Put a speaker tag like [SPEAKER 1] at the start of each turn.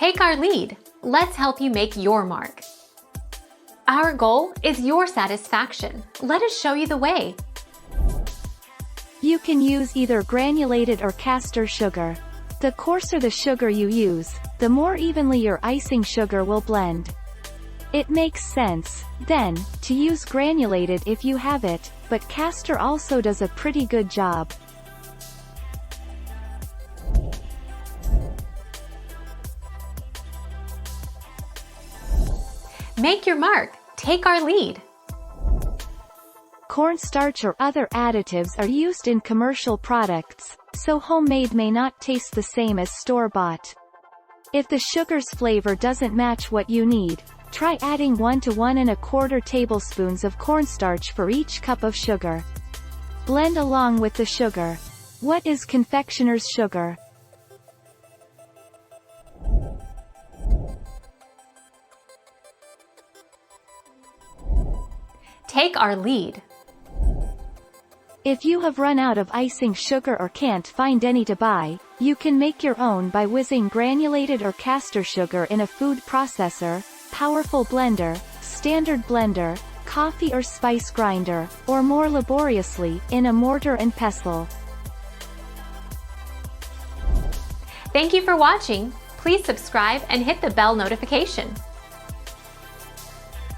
[SPEAKER 1] Take our lead. Let's help you make your mark. Our goal is your satisfaction. Let us show you the way.
[SPEAKER 2] You can use either granulated or caster sugar. The coarser the sugar you use, the more evenly your icing sugar will blend. It makes sense, then, to use granulated if you have it, but caster also does a pretty good job.
[SPEAKER 1] Make your mark. Take our lead.
[SPEAKER 2] Cornstarch or other additives are used in commercial products, so homemade may not taste the same as store-bought. If the sugar's flavor doesn't match what you need, try adding 1 to 1 1/4 tablespoons of cornstarch for each cup of sugar. Blend along with the sugar. What is confectioner's sugar?
[SPEAKER 1] Take our lead.
[SPEAKER 2] If you have run out of icing sugar or can't find any to buy, you can make your own by whizzing granulated or caster sugar in a food processor, powerful blender, standard blender, coffee or spice grinder, or more laboriously, in a mortar and pestle.
[SPEAKER 1] Thank you for watching. Please subscribe and hit the bell notification.